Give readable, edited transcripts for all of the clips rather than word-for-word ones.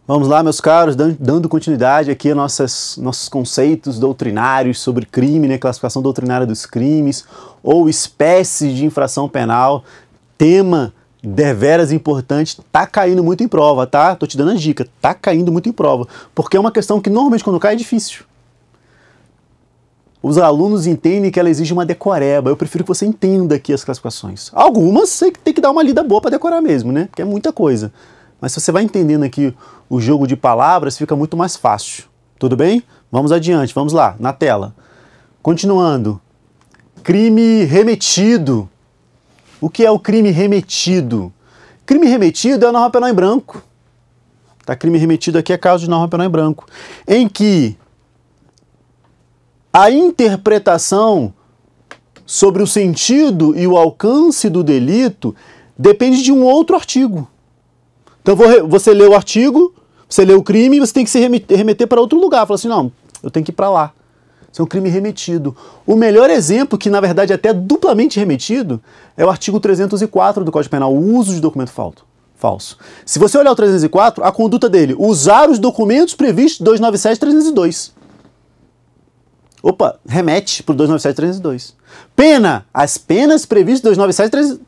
Vamos lá, meus caros, dando continuidade aqui a nossos conceitos doutrinários sobre crime, né, classificação doutrinária dos crimes, ou espécies de infração penal, tema deveras importante, tá caindo muito em prova, tá? Tô te dando a dica, tá caindo muito em prova, porque é uma questão que normalmente quando cai é difícil. Os alunos entendem que ela exige uma decoreba, eu prefiro que você entenda aqui as classificações. Algumas você tem que dar uma lida boa para decorar mesmo, né, porque é muita coisa. Mas se você vai entendendo aqui o jogo de palavras, fica muito mais fácil. Tudo bem? Vamos adiante, vamos lá, na tela. Continuando. Crime remetido. O que é o crime remetido? Crime remetido é a norma penal em branco. Tá? Crime remetido aqui é caso de norma penal em branco. Em que a interpretação sobre o sentido e o alcance do delito depende de um outro artigo. Então você lê o artigo, você lê o crime, você tem que se remeter para outro lugar. Fala assim, não, eu tenho que ir para lá. Isso é um crime remetido. O melhor exemplo, que na verdade é até duplamente remetido, é o artigo 304 do Código Penal, o uso de documento falso. Se você olhar o 304, a conduta dele, usar os documentos previstos 297 e 302. Opa, remete para o 297 e 302. Pena, as penas previstas 297 e 302.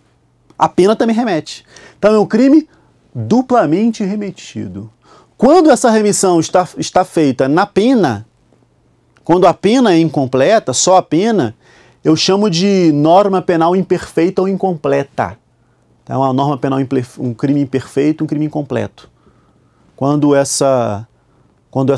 A pena também remete. Então é um crime duplamente remetido. Quando essa remissão está feita na pena, quando a pena é incompleta, só a pena, eu chamo de norma penal imperfeita ou incompleta. É uma norma penal, um crime imperfeito, um crime incompleto. Quando essa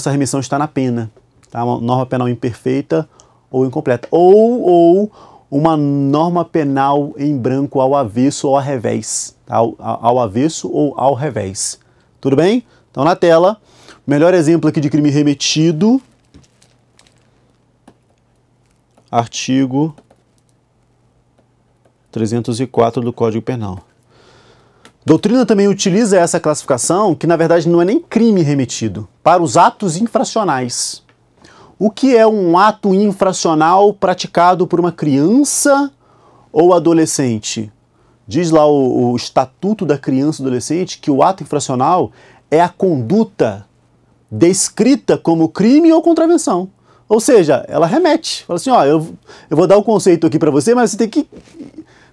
remissão está na pena, tá? Uma norma penal imperfeita ou incompleta. Ou uma norma penal em branco ao avesso ou ao revés. Ao avesso ou ao revés. Tudo bem? Então na tela, melhor exemplo aqui de crime remetido, artigo 304 do Código Penal. Doutrina também utiliza essa classificação, que na verdade não é nem crime remetido, para os atos infracionais. O que é um ato infracional praticado por uma criança ou adolescente? Diz lá o Estatuto da Criança e Adolescente que o ato infracional é a conduta descrita como crime ou contravenção. Ou seja, ela remete. Fala assim, ó, eu vou dar o conceito aqui para você, mas você tem que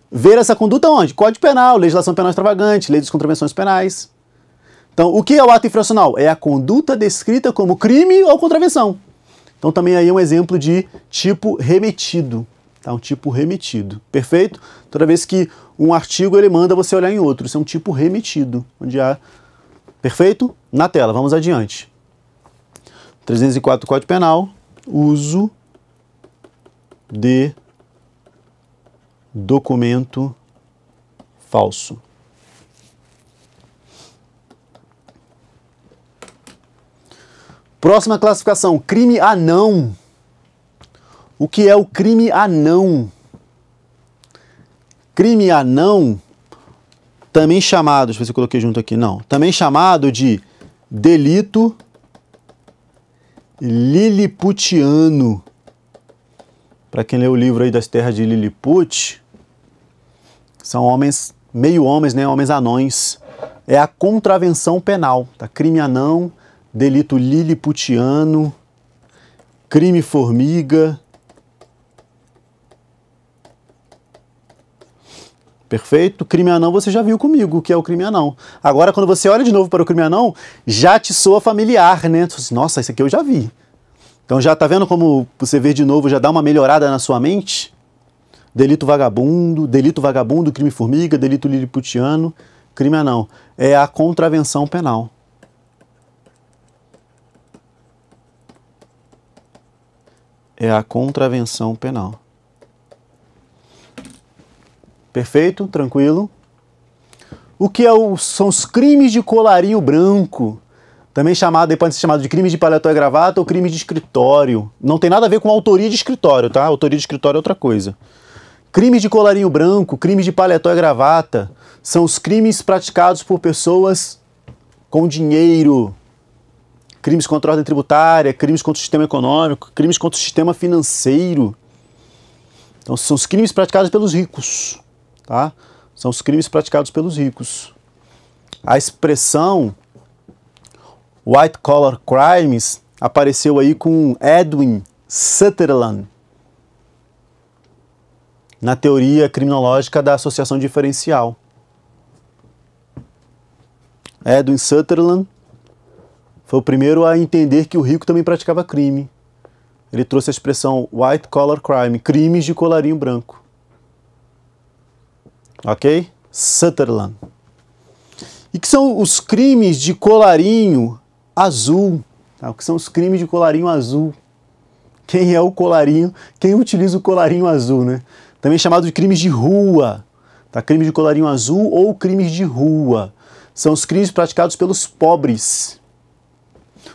ver essa conduta onde? Código Penal, legislação penal extravagante, lei das contravenções penais. Então, o que é o ato infracional? É a conduta descrita como crime ou contravenção. Então também aí é um exemplo de tipo remetido. Tá? Um tipo remetido. Perfeito? Toda vez que um artigo ele manda você olhar em outro. Isso é um tipo remetido. Onde há... Perfeito? Na tela, vamos adiante. 304 do Código Penal. Uso de documento falso. Próxima classificação, crime anão. O que é o crime anão? Crime anão, também chamado, deixa eu ver se eu coloquei junto aqui, não, também chamado de delito liliputiano. Para quem lê o livro aí das terras de Liliput, são homens, meio homens, né, homens anões. É a contravenção penal, tá? Crime anão, delito liliputiano, crime formiga. Perfeito? Crime anão você já viu comigo, o que é o crime anão. Agora, quando você olha de novo para o crime anão, já te soa familiar, né? Nossa, isso aqui eu já vi. Então já tá vendo como você vê de novo, já dá uma melhorada na sua mente? Delito vagabundo, crime formiga, delito liliputiano, crime anão. É a contravenção penal. É a contravenção penal. Perfeito? Tranquilo? O que são os crimes de colarinho branco? Também pode ser chamado de crime de paletó e gravata ou crime de escritório. Não tem nada a ver com autoria de escritório, tá? Autoria de escritório é outra coisa. Crime de colarinho branco, crime de paletó e gravata, são os crimes praticados por pessoas com dinheiro. Crimes contra a ordem tributária, crimes contra o sistema econômico, crimes contra o sistema financeiro. Então são os crimes praticados pelos ricos, tá? São os crimes praticados pelos ricos. A expressão White Collar Crimes apareceu aí com Edwin Sutherland, na teoria criminológica da associação diferencial. Edwin Sutherland foi o primeiro a entender que o rico também praticava crime. Ele trouxe a expressão white collar crime, crimes de colarinho branco. Ok? Sutherland. E que são os crimes de colarinho azul? Tá? O que são os crimes de colarinho azul? Quem é o colarinho? Quem utiliza o colarinho azul, né? Também chamado de crimes de rua. Tá? Crimes de colarinho azul ou crimes de rua. São os crimes praticados pelos pobres.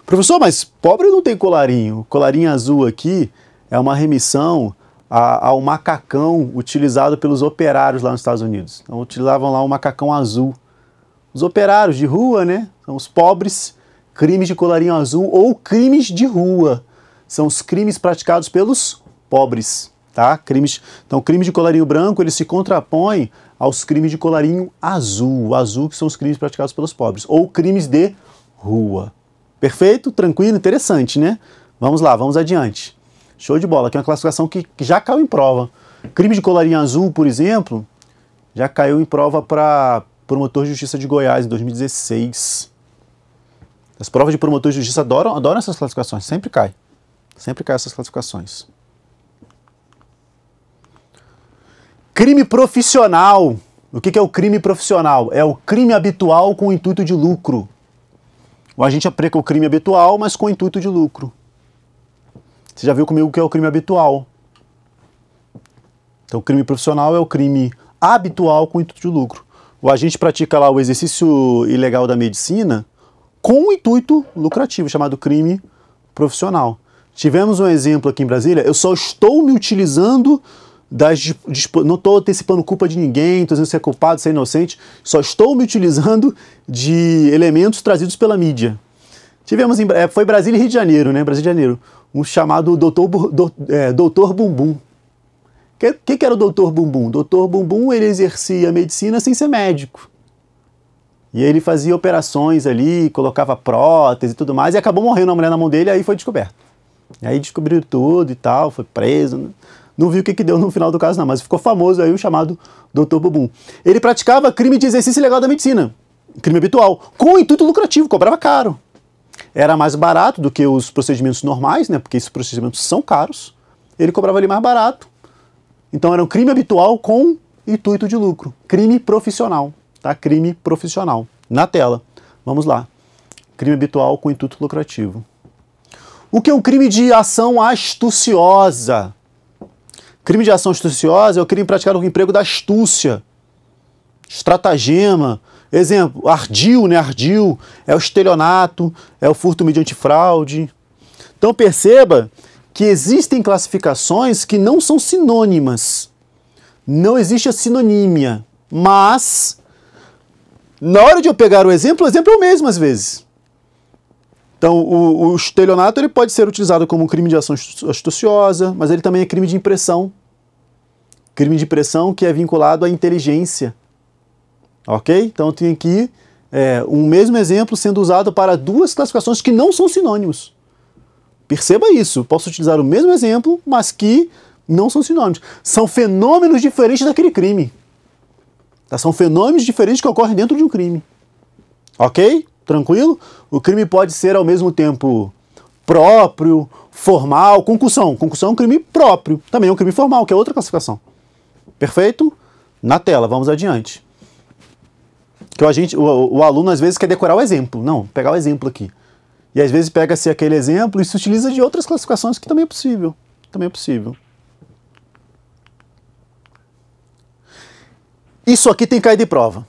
Professor, mas pobre não tem colarinho. O colarinho azul aqui é uma remissão ao macacão utilizado pelos operários lá nos Estados Unidos. Então utilizavam lá um macacão azul. Os operários de rua, né? São os pobres, crimes de colarinho azul ou crimes de rua. São os crimes praticados pelos pobres, tá? Então, crimes de colarinho branco, eles se contrapõem aos crimes de colarinho azul. Azul, que são os crimes praticados pelos pobres. Ou crimes de rua. Perfeito? Tranquilo? Interessante, né? Vamos lá, vamos adiante. Show de bola. Aqui é uma classificação que já caiu em prova. Crime de colarinho azul, por exemplo, já caiu em prova para promotor de justiça de Goiás em 2016. As provas de promotor de justiça adoram essas classificações. Sempre cai. Sempre cai essas classificações. Crime profissional. O que é o crime profissional? É o crime habitual com o intuito de lucro. O agente aplica o crime habitual, mas com o intuito de lucro. Você já viu comigo o que é o crime habitual? Então, o crime profissional é o crime habitual com o intuito de lucro. O agente pratica lá o exercício ilegal da medicina com um intuito lucrativo, chamado crime profissional. Tivemos um exemplo aqui em Brasília, eu só estou me utilizando não estou antecipando culpa de ninguém, estou dizendo se é culpado, se é inocente, só estou me utilizando de elementos trazidos pela mídia. Tivemos, foi Brasília e Rio de Janeiro, né? Brasília e Janeiro, um chamado Doutor Bumbum. Que era o Doutor Bumbum? Doutor Bumbum, ele exercia medicina sem ser médico. E ele fazia operações ali, colocava prótese e tudo mais, e acabou morrendo uma mulher na mão dele, aí foi descoberto. E aí descobriram tudo e tal, foi preso, né? Não vi o que deu no final do caso não, mas ficou famoso aí o chamado Dr. Bumbum. Ele praticava crime de exercício ilegal da medicina, crime habitual, com intuito lucrativo, cobrava caro. Era mais barato do que os procedimentos normais, né, porque esses procedimentos são caros, ele cobrava ali mais barato. Então era um crime habitual com intuito de lucro, crime profissional, tá? Crime profissional. Na tela, vamos lá. Crime habitual com intuito lucrativo. O que é um crime de ação astuciosa? Crime de ação astuciosa é o crime praticado com o emprego da astúcia, estratagema. Exemplo, ardil, né? Ardil é o estelionato, é o furto mediante fraude. Então perceba que existem classificações que não são sinônimas. Não existe a sinonímia, mas na hora de eu pegar o exemplo é o mesmo às vezes. Então, o estelionato ele pode ser utilizado como um crime de ação astuciosa, mas ele também é crime de impressão. Crime de impressão que é vinculado à inteligência. Ok? Então, tem aqui um mesmo exemplo sendo usado para duas classificações que não são sinônimos. Perceba isso. Posso utilizar o mesmo exemplo, mas que não são sinônimos. São fenômenos diferentes daquele crime. Tá? São fenômenos diferentes que ocorrem dentro de um crime. Ok? Tranquilo? O crime pode ser ao mesmo tempo próprio, formal, concussão. Concussão é um crime próprio, também é um crime formal, que é outra classificação. Perfeito? Na tela, vamos adiante. Que o aluno às vezes quer decorar o exemplo. Não, pegar o exemplo aqui. E às vezes pega-se aquele exemplo e se utiliza de outras classificações que também é possível. Também é possível. Isso aqui tem caído de prova.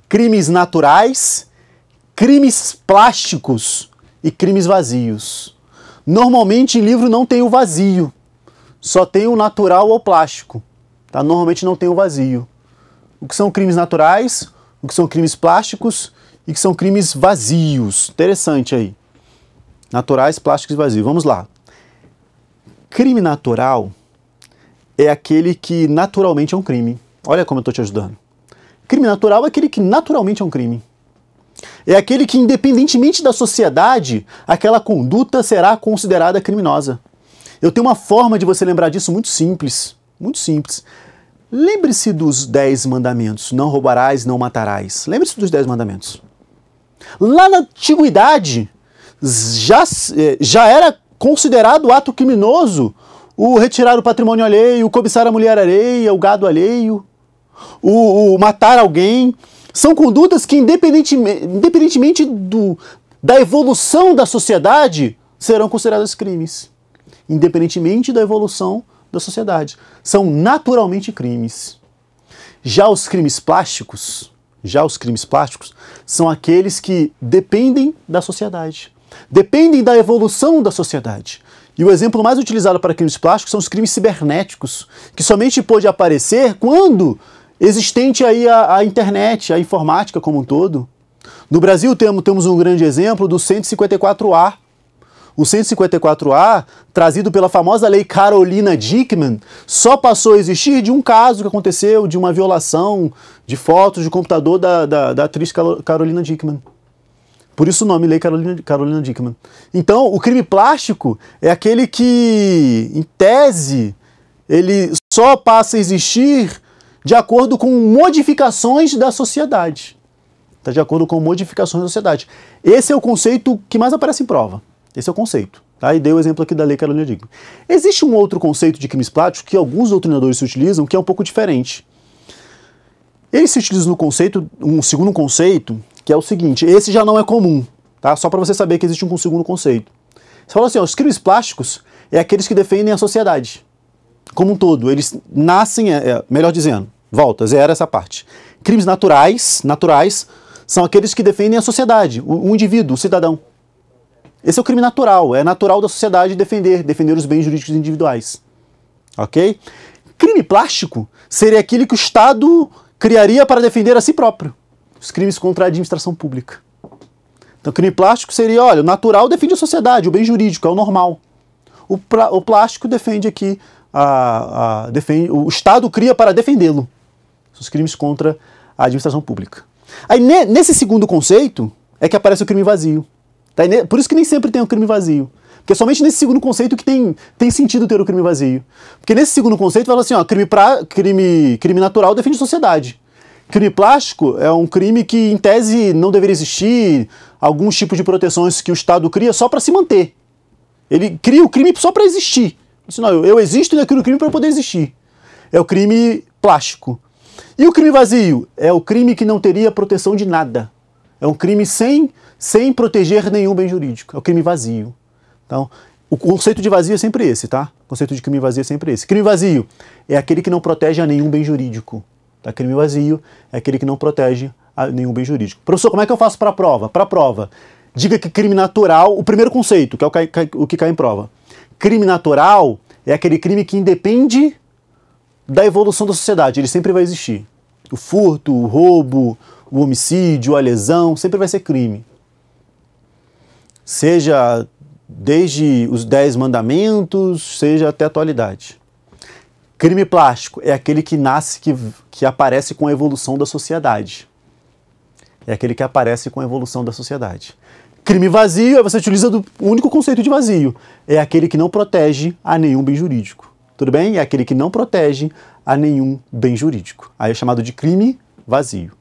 Crimes naturais, crimes plásticos e crimes vazios. Normalmente em livro não tem o vazio, só tem o natural ou plástico. Tá? Normalmente não tem o vazio. O que são crimes naturais, o que são crimes plásticos e o que são crimes vazios. Interessante aí. Naturais, plásticos e vazios. Vamos lá. Crime natural é aquele que naturalmente é um crime. Olha como eu estou te ajudando. Crime natural é aquele que naturalmente é um crime. é aquele que, independentemente da sociedade, aquela conduta será considerada criminosa. Eu tenho uma forma de você lembrar disso muito simples. Muito simples. Lembre-se dos 10 mandamentos. Não roubarás, não matarás. Lembre-se dos 10 mandamentos. Lá na antiguidade, já era considerado ato criminoso o retirar o patrimônio alheio, o cobiçar a mulher alheia, o gado alheio, o matar alguém. São condutas que, independentemente da evolução da sociedade, serão consideradas crimes. Independentemente da evolução da sociedade. São naturalmente crimes. Já os crimes plásticos são aqueles que dependem da sociedade. Dependem da evolução da sociedade. E o exemplo mais utilizado para crimes plásticos são os crimes cibernéticos, que somente pôde aparecer quando existente aí a internet, a informática como um todo. No Brasil temos um grande exemplo do 154A. O 154A, trazido pela famosa lei Carolina Dickmann, só passou a existir de um caso que aconteceu, de uma violação de fotos de computador da atriz Carolina Dickmann. Por isso o nome Lei Carolina Dickmann. Então, o crime plástico é aquele que, em tese, ele só passa a existir de acordo com modificações da sociedade. Está de acordo com modificações da sociedade. Esse é o conceito que mais aparece em prova. Esse é o conceito. Tá? E dei o exemplo aqui da Lei Carolina Dickmann. Existe um outro conceito de crimes plásticos que alguns doutrinadores se utilizam, que é um pouco diferente. Eles se utilizam no conceito, um segundo conceito, que é o seguinte, esse já não é comum, tá? Só para você saber que existe um segundo conceito. Você fala assim, ó, os crimes plásticos é aqueles que defendem a sociedade como um todo. Eles nascem, melhor dizendo, zero essa parte. Crimes naturais são aqueles que defendem a sociedade, o indivíduo, o cidadão. Esse é o crime natural, é natural da sociedade defender os bens jurídicos individuais. Ok? Crime plástico seria aquele que o Estado criaria para defender a si próprio. Os crimes contra a administração pública. Então, crime plástico seria, olha, o natural defende a sociedade, o bem jurídico, é o normal. O plástico defende aqui, o Estado cria para defendê-lo. Os crimes contra a administração pública. Aí, nesse segundo conceito, é que aparece o crime vazio. Tá? Por isso que nem sempre tem o crime vazio. Porque é somente nesse segundo conceito que tem sentido ter o crime vazio. Porque nesse segundo conceito fala assim, ó, crime natural defende a sociedade. Crime plástico é um crime que, em tese, não deveria existir, alguns tipos de proteções que o Estado cria só para se manter. Ele cria o crime só para existir. Assim, não, eu existo e eu crio o crime para poder existir. É o crime plástico. E o crime vazio? É o crime que não teria proteção de nada. É um crime sem proteger nenhum bem jurídico. É o crime vazio. Então, o conceito de vazio é sempre esse, tá? O conceito de crime vazio é sempre esse. Crime vazio é aquele que não protege a nenhum bem jurídico. Tá? Crime vazio é aquele que não protege a nenhum bem jurídico. Professor, como é que eu faço para a prova? Para a prova, diga que crime natural, o primeiro conceito, que é o que cai em prova. Crime natural é aquele crime que independe da evolução da sociedade, ele sempre vai existir. O furto, o roubo, o homicídio, a lesão, sempre vai ser crime. Seja desde os 10 mandamentos, seja até a atualidade. Crime plástico é aquele que nasce, que aparece com a evolução da sociedade. É aquele que aparece com a evolução da sociedade. Crime vazio, você utiliza o único conceito de vazio. É aquele que não protege a nenhum bem jurídico. Tudo bem? É aquele que não protege a nenhum bem jurídico. Aí é chamado de crime vazio.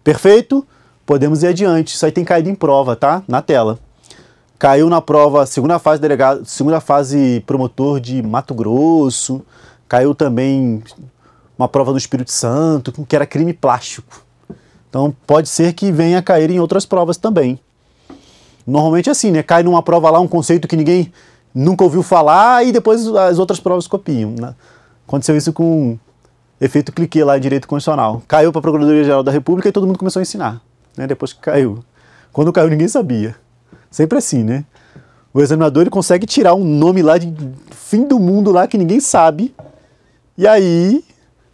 Perfeito? Podemos ir adiante. Isso aí tem caído em prova, tá? Na tela. Caiu na prova segunda fase promotor de Mato Grosso. Caiu também uma prova do Espírito Santo, que era crime plástico. Então pode ser que venha a cair em outras provas também. Normalmente é assim, né? Cai numa prova lá um conceito que ninguém nunca ouviu falar e depois as outras provas copiam. Né? Aconteceu isso com efeito cliquê lá em Direito Constitucional. Caiu para a Procuradoria-Geral da República e todo mundo começou a ensinar. Né? Depois que caiu. Quando caiu ninguém sabia. Sempre assim, né? O examinador ele consegue tirar um nome lá de fim do mundo lá que ninguém sabe. E aí,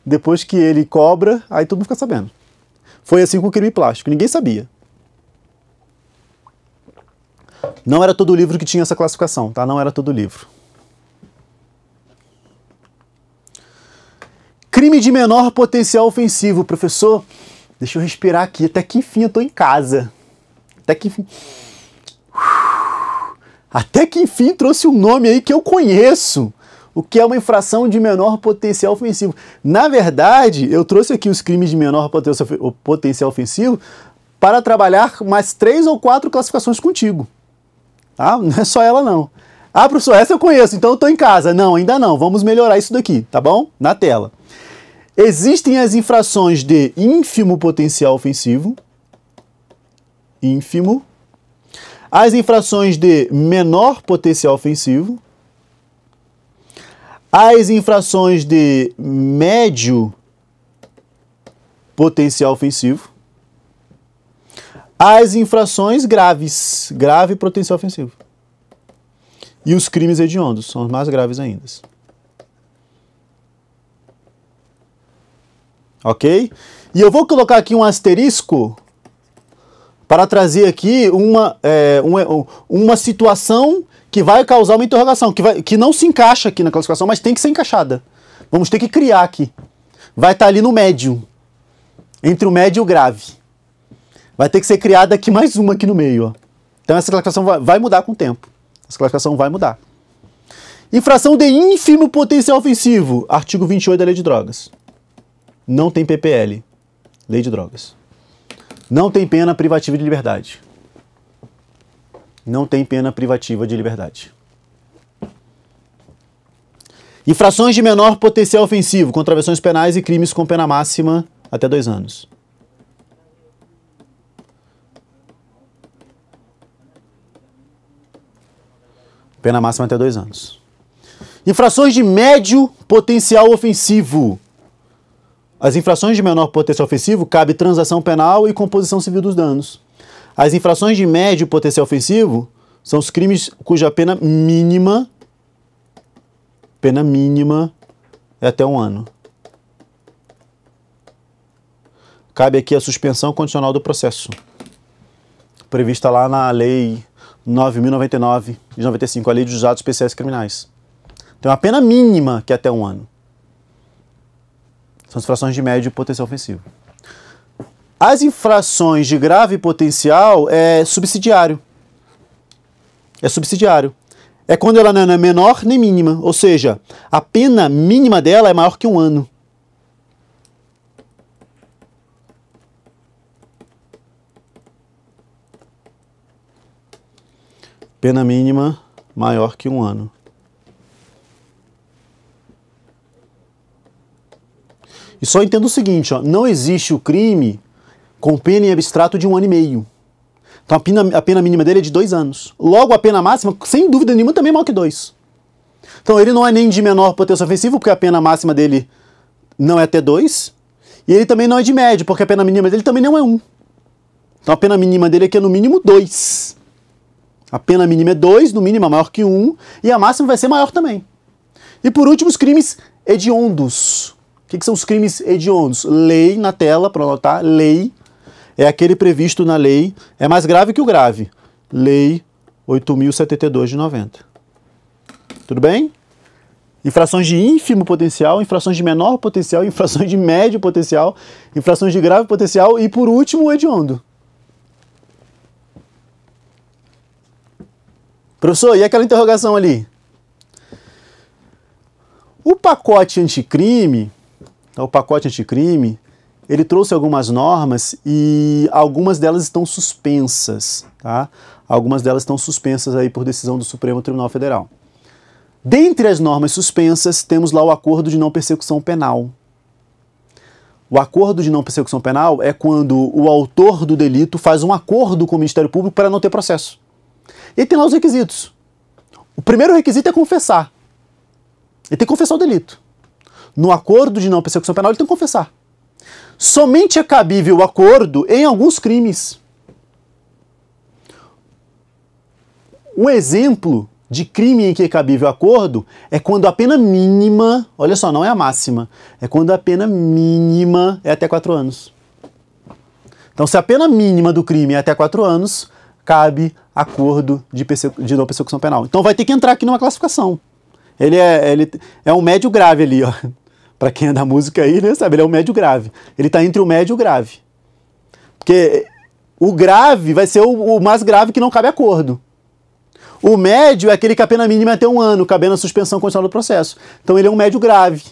depois que ele cobra, aí todo mundo fica sabendo. Foi assim com o crime plástico, ninguém sabia. Não era todo o livro que tinha essa classificação, tá? Não era todo o livro. Crime de menor potencial ofensivo. Professor, deixa eu respirar aqui, até que enfim eu tô em casa. Até que enfim trouxe um nome aí que eu conheço. O que é uma infração de menor potencial ofensivo. Na verdade, eu trouxe aqui os crimes de menor potencial ofensivo para trabalhar mais 3 ou 4 classificações contigo. Tá? Não é só ela, não. Ah, professor, essa eu conheço, então eu estou em casa. Não, ainda não. Vamos melhorar isso daqui, tá bom? Na tela. Existem as infrações de ínfimo potencial ofensivo. Ínfimo. As infrações de menor potencial ofensivo. As infrações de médio potencial ofensivo. As infrações graves, grave potencial ofensivo. E os crimes hediondos, são os mais graves ainda. Ok? E eu vou colocar aqui um asterisco para trazer aqui uma situação que vai causar uma interrogação, que não se encaixa aqui na classificação, mas tem que ser encaixada. Vamos ter que criar aqui. Vai estar ali no médio, entre o médio e o grave. Vai ter que ser criada aqui mais uma aqui no meio. Ó. Então essa classificação vai mudar com o tempo. Essa classificação vai mudar. Infração de ínfimo potencial ofensivo. Artigo 28 da Lei de Drogas. Não tem PPL. Lei de Drogas. Não tem pena privativa de liberdade. Não tem pena privativa de liberdade. Infrações de menor potencial ofensivo, contravenções penais e crimes com pena máxima até 2 anos. Pena máxima até 2 anos. Infrações de médio potencial ofensivo. As infrações de menor potencial ofensivo cabe transação penal e composição civil dos danos. As infrações de médio potencial ofensivo são os crimes cuja pena mínima é até 1 ano. Cabe aqui a suspensão condicional do processo, prevista lá na Lei 9.099 de 95, a Lei dos Atos Especiais Criminais. Tem uma pena mínima que é até 1 ano. São as infrações de médio potencial ofensivo. As infrações de grave potencial é subsidiário. É subsidiário. É quando ela não é menor nem mínima. Ou seja, a pena mínima dela é maior que 1 ano. Pena mínima maior que 1 ano. E só entenda o seguinte, ó, não existe o crime com pena em abstrato de 1 ano e meio. Então a pena mínima dele é de 2 anos. Logo, a pena máxima, sem dúvida nenhuma, também é maior que 2. Então ele não é nem de menor potencial ofensivo, porque a pena máxima dele não é até 2. E ele também não é de médio, porque a pena mínima dele também não é 1. Então a pena mínima dele aqui é no mínimo 2. A pena mínima é 2, no mínimo é maior que 1, e a máxima vai ser maior também. E por último, os crimes hediondos. O que são os crimes hediondos? Lei na tela, para anotar, lei é aquele previsto na lei, é mais grave que o grave. Lei 8.072 de 90. Tudo bem? Infrações de ínfimo potencial, infrações de menor potencial, infrações de médio potencial, infrações de grave potencial e, por último, o hediondo. Professor, e aquela interrogação ali? O pacote anticrime, ele trouxe algumas normas e algumas delas estão suspensas, tá? Algumas delas estão suspensas aí por decisão do Supremo Tribunal Federal. Dentre as normas suspensas, temos lá o acordo de não persecução penal. O acordo de não persecução penal é quando o autor do delito faz um acordo com o Ministério Público para não ter processo. E tem lá os requisitos. O primeiro requisito é confessar. Ele tem que confessar o delito. No acordo de não persecução penal, ele tem que confessar. Somente é cabível o acordo em alguns crimes. Um exemplo de crime em que é cabível o acordo é quando a pena mínima, olha só, não é a máxima, é quando a pena mínima é até 4 anos. Então, se a pena mínima do crime é até 4 anos, cabe acordo de não persecução penal. Então, vai ter que entrar aqui numa classificação. Ele é um médio grave ali, ó. Para quem é da música aí, né, sabe? Ele é um médio grave. Ele está entre o médio e o grave. Porque O grave vai ser o mais grave que não cabe acordo. O médio é aquele que a pena mínima é até 1 ano, cabendo a suspensão condicional do processo. Então ele é um médio grave,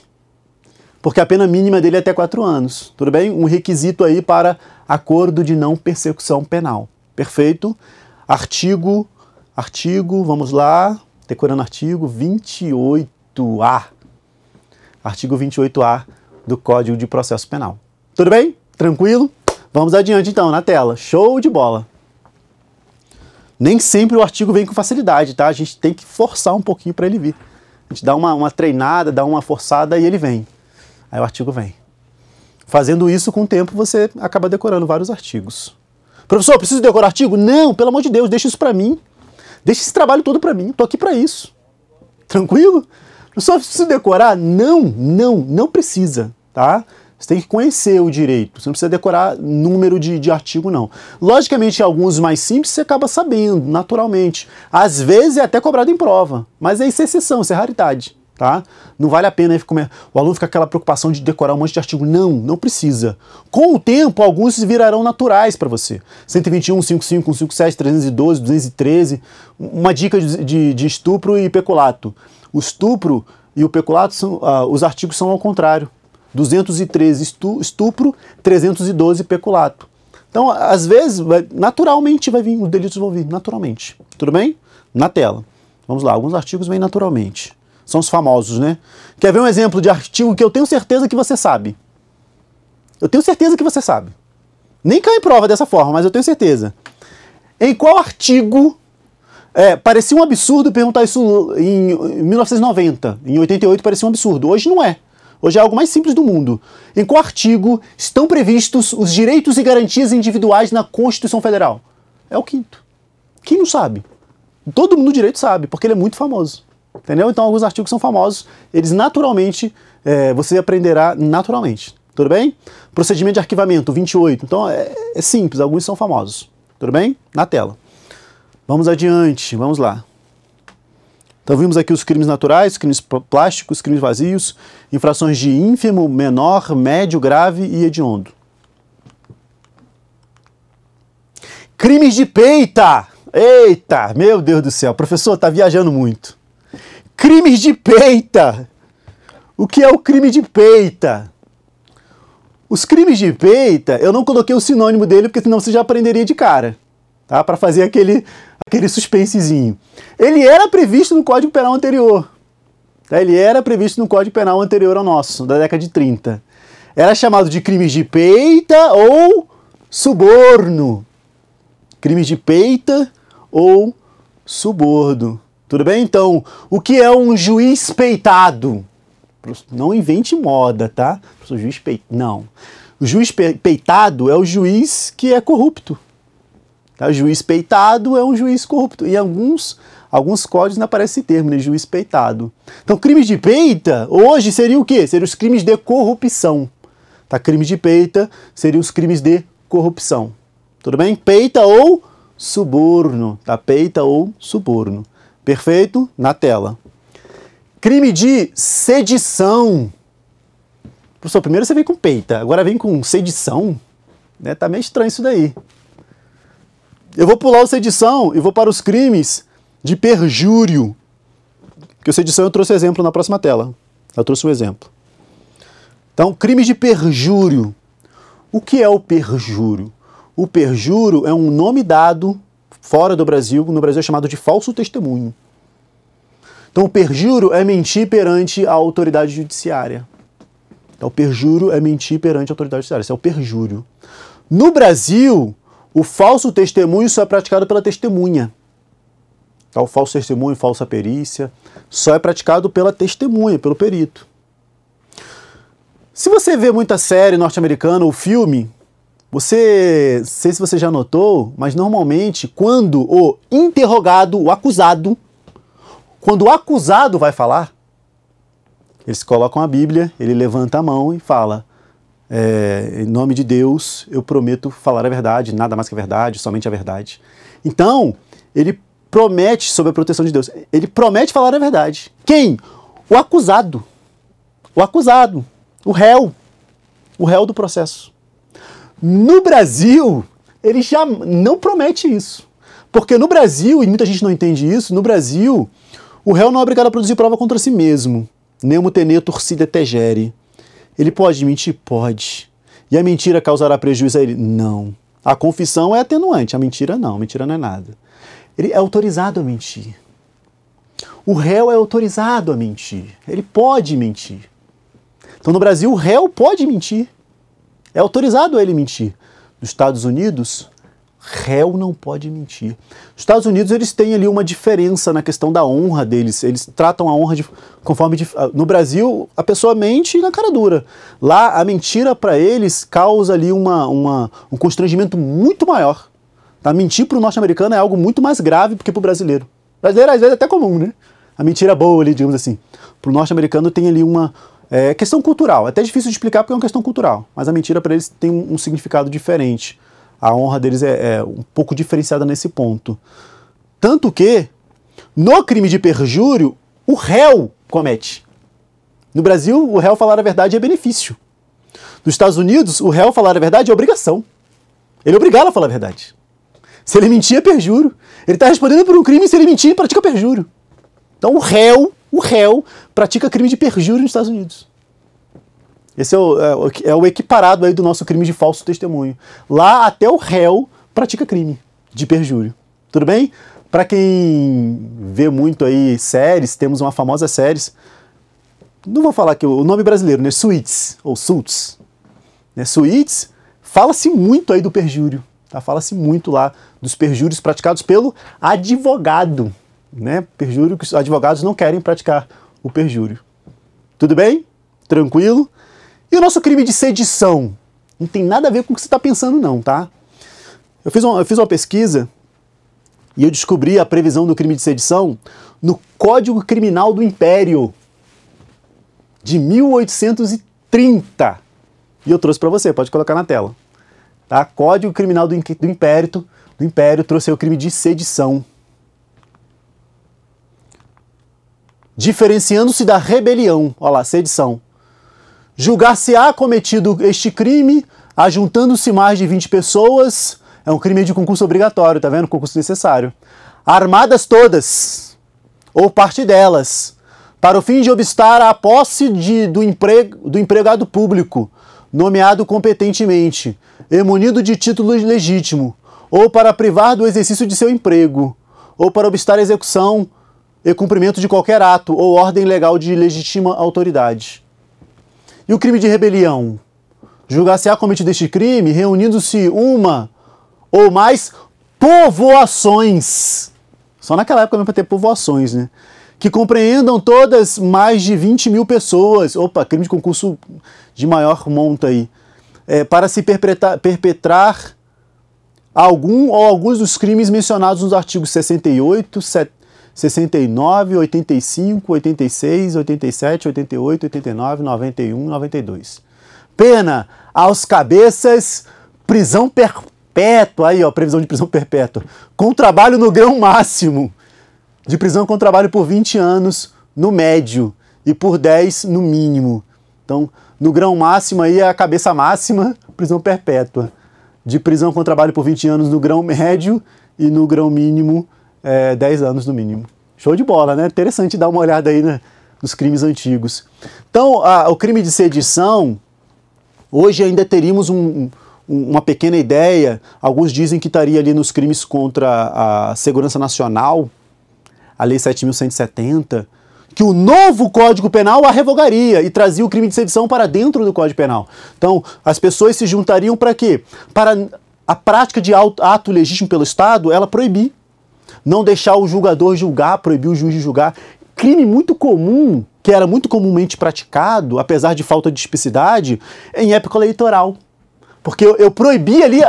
porque a pena mínima dele é até 4 anos. Tudo bem? Um requisito aí para acordo de não persecução penal. Perfeito? Artigo, vamos lá, decorando artigo 28A. Artigo 28A do Código de Processo Penal. Tudo bem? Tranquilo? Vamos adiante então, na tela. Show de bola! Nem sempre o artigo vem com facilidade, tá? A gente tem que forçar um pouquinho para ele vir. A gente dá uma treinada, dá uma forçada e ele vem. Aí o artigo vem. Fazendo isso, com o tempo, você acaba decorando vários artigos. Professor, preciso decorar artigo? Não, pelo amor de Deus, deixa isso para mim. Deixa esse trabalho todo para mim. Tô aqui para isso. Tranquilo? Professor, preciso decorar? Não precisa, tá? Você tem que conhecer o direito, você não precisa decorar número de artigo, não. Logicamente, alguns mais simples você acaba sabendo, naturalmente. Às vezes é até cobrado em prova, mas isso é exceção, isso é raridade, tá? Não vale a pena o aluno ficar com aquela preocupação de decorar um monte de artigo. Não precisa. Com o tempo, alguns virarão naturais para você. 121, 55, 157, 312, 213. Uma dica de estupro e peculato. O estupro e o peculato, os artigos são ao contrário. 213 estupro, 312 peculato. Então, às vezes, naturalmente vai vir, os delitos vão vir, naturalmente. Tudo bem? Na tela. Vamos lá, alguns artigos vêm naturalmente. São os famosos, né? Quer ver um exemplo de artigo que eu tenho certeza que você sabe? Eu tenho certeza que você sabe. Nem cai em prova dessa forma, mas eu tenho certeza. Em qual artigo... parecia um absurdo perguntar isso em 1990. Em 88 parecia um absurdo. Hoje não é. Hoje é algo mais simples do mundo. Em qual artigo estão previstos os direitos e garantias individuais na Constituição Federal? É o 5º. Quem não sabe? Todo mundo do direito sabe, porque ele é muito famoso. Entendeu? Então alguns artigos são famosos, eles naturalmente, você aprenderá naturalmente. Tudo bem? Procedimento de arquivamento, 28. Então é simples, alguns são famosos. Tudo bem? Na tela. Vamos adiante, vamos lá. Então vimos aqui os crimes naturais, crimes plásticos, crimes vazios, infrações de ínfimo, menor, médio, grave e hediondo. Crimes de peita! Eita, meu Deus do céu, professor, tá viajando muito. Crimes de peita! O que é o crime de peita? Os crimes de peita, eu não coloquei o sinônimo dele, porque senão você já aprenderia de cara, tá? Para fazer aquele suspensezinho. Ele era previsto no Código Penal anterior. Tá? Ele era previsto no Código Penal anterior ao nosso, da década de 30. Era chamado de crimes de peita ou suborno. Crimes de peita ou suborno. Tudo bem? Então, o que é um juiz peitado? Não invente moda, tá? O juiz peitado. Não. O juiz peitado é o juiz que é corrupto. Tá? O juiz peitado é um juiz corrupto. Em alguns códigos não aparece esse termo, né? Juiz peitado. Então, crimes de peita, hoje seria o quê? Seriam os crimes de corrupção. Tá? Crimes de peita seriam os crimes de corrupção. Tudo bem? Peita ou suborno. Tá? Peita ou suborno. Perfeito? Na tela. Crime de sedição. Professor, primeiro você vem com peita, agora vem com sedição. Né? Tá meio estranho isso daí. Eu vou pular o sedição e vou para os crimes de perjúrio. Porque o sedição eu trouxe exemplo na próxima tela. Eu trouxe um exemplo. Então, crimes de perjúrio. O que é o perjúrio? O perjúrio é um nome dado fora do Brasil. No Brasil é chamado de falso testemunho. Então, o perjúrio é mentir perante a autoridade judiciária. Então, o perjúrio é mentir perante a autoridade judiciária. Isso é o perjúrio. No Brasil, o falso testemunho só é praticado pela testemunha. Tá? O falso testemunho, falsa perícia, só é praticado pela testemunha, pelo perito. Se você vê muita série norte-americana ou filme, não sei se você já notou, mas normalmente quando o interrogado, o acusado, quando o acusado vai falar, eles colocam a Bíblia, ele levanta a mão e fala: em nome de Deus, eu prometo falar a verdade, nada mais que a verdade, somente a verdade. Então, ele promete, sob a proteção de Deus, ele promete falar a verdade. Quem? O acusado. O acusado. O réu do processo. No Brasil, ele já não promete isso. Porque no Brasil, e muita gente não entende isso, no Brasil, o réu não é obrigado a produzir prova contra si mesmo. Nemo tenere torcida tegere. Ele pode mentir? Pode. E a mentira causará prejuízo a ele? Não. A confissão é atenuante, a mentira não. A mentira não é nada. Ele é autorizado a mentir. O réu é autorizado a mentir. Ele pode mentir. Então, no Brasil, o réu pode mentir. É autorizado a ele mentir. Nos Estados Unidos, réu não pode mentir. Os Estados Unidos, eles têm ali uma diferença na questão da honra deles. Eles tratam a honra conforme... No Brasil, a pessoa mente na cara dura. Lá, a mentira para eles causa ali um constrangimento muito maior. Tá? Mentir para o norte-americano é algo muito mais grave do que para o brasileiro. O brasileiro, às vezes, é até comum, né? A mentira boa ali, digamos assim. Para o norte-americano tem ali uma questão cultural. É até difícil de explicar porque é uma questão cultural. Mas a mentira para eles tem um significado diferente. A honra deles é um pouco diferenciada nesse ponto. Tanto que, no crime de perjúrio, o réu comete. No Brasil, o réu falar a verdade é benefício. Nos Estados Unidos, o réu falar a verdade é obrigação. Ele é obrigado a falar a verdade. Se ele mentir, é perjúrio. Ele está respondendo por um crime, se ele mentir, ele pratica perjúrio. Então, o réu pratica crime de perjúrio nos Estados Unidos. Esse é o equiparado aí do nosso crime de falso testemunho. Lá, até o réu pratica crime de perjúrio. Tudo bem? Para quem vê muito aí séries, temos uma famosa série, não vou falar aqui o nome brasileiro, né? Suits, ou Suits. Né? Suits, fala-se muito aí do perjúrio. Tá? Fala-se muito lá dos perjúrios praticados pelo advogado. Né? Perjúrio que os advogados não querem praticar o perjúrio. Tudo bem? Tranquilo? E o nosso crime de sedição? Não tem nada a ver com o que você está pensando não, tá? Eu fiz uma pesquisa e eu descobri a previsão do crime de sedição no Código Criminal do Império de 1830. E eu trouxe para você, pode colocar na tela. Tá? Código Criminal do Império trouxe aí o crime de sedição. Diferenciando-se da rebelião. Olha lá, sedição. Julgar-se-á cometido este crime, ajuntando-se mais de 20 pessoas, é um crime de concurso obrigatório, tá vendo? Concurso necessário. Armadas todas, ou parte delas, para o fim de obstar à posse do empregado público, nomeado competentemente, e munido de título legítimo, ou para privar do exercício de seu emprego, ou para obstar a execução e cumprimento de qualquer ato ou ordem legal de legítima autoridade. E o crime de rebelião? Julgar-se-á cometido este crime reunindo-se uma ou mais povoações. Só naquela época mesmo para ter povoações, né? Que compreendam todas mais de 20 mil pessoas. Opa, crime de concurso de maior monta aí. Para se perpetrar algum ou alguns dos crimes mencionados nos artigos 68, 69, 85, 86, 87, 88, 89, 91, 92. Pena aos cabeças, prisão perpétua, aí ó, previsão de prisão perpétua, com trabalho no grão máximo, de prisão com trabalho por 20 anos no médio e por 10 no mínimo. Então, no grão máximo aí é a cabeça máxima, prisão perpétua. De prisão com trabalho por 20 anos no grão médio e no grão mínimo 10 anos no mínimo. Show de bola, né? Interessante dar uma olhada aí nos crimes antigos. Então, o crime de sedição, hoje ainda teríamos uma pequena ideia. Alguns dizem que estaria ali nos crimes contra a segurança nacional, a Lei 7.170, que o novo Código Penal a revogaria e trazia o crime de sedição para dentro do Código Penal. Então, as pessoas se juntariam para quê? Para a prática de ato legítimo pelo Estado, ela proibir. Não deixar o julgador julgar, proibir o juiz de julgar. Crime muito comum, que era muito comumente praticado, apesar de falta de tipicidade, em época eleitoral. Porque eu proibia ali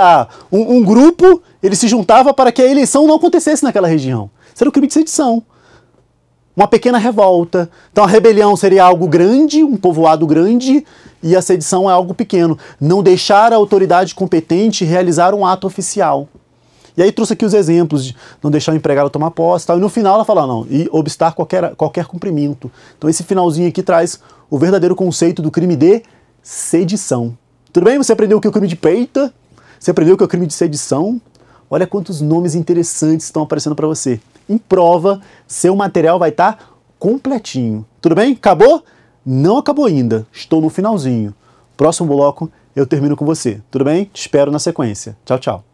um grupo, ele se juntava para que a eleição não acontecesse naquela região. Isso era o crime de sedição. Uma pequena revolta. Então a rebelião seria algo grande, um povoado grande, e a sedição é algo pequeno. Não deixar a autoridade competente realizar um ato oficial. E aí trouxe aqui os exemplos de não deixar o empregado tomar posse e tal. E no final ela fala, não, e obstar qualquer cumprimento. Então esse finalzinho aqui traz o verdadeiro conceito do crime de sedição. Tudo bem? Você aprendeu o que é o crime de peita, Você aprendeu que é o crime de sedição? Olha quantos nomes interessantes estão aparecendo para você. Em prova, seu material vai estar completinho. Tudo bem? Acabou? Não acabou ainda. Estou no finalzinho. Próximo bloco eu termino com você. Tudo bem? Te espero na sequência. Tchau, tchau.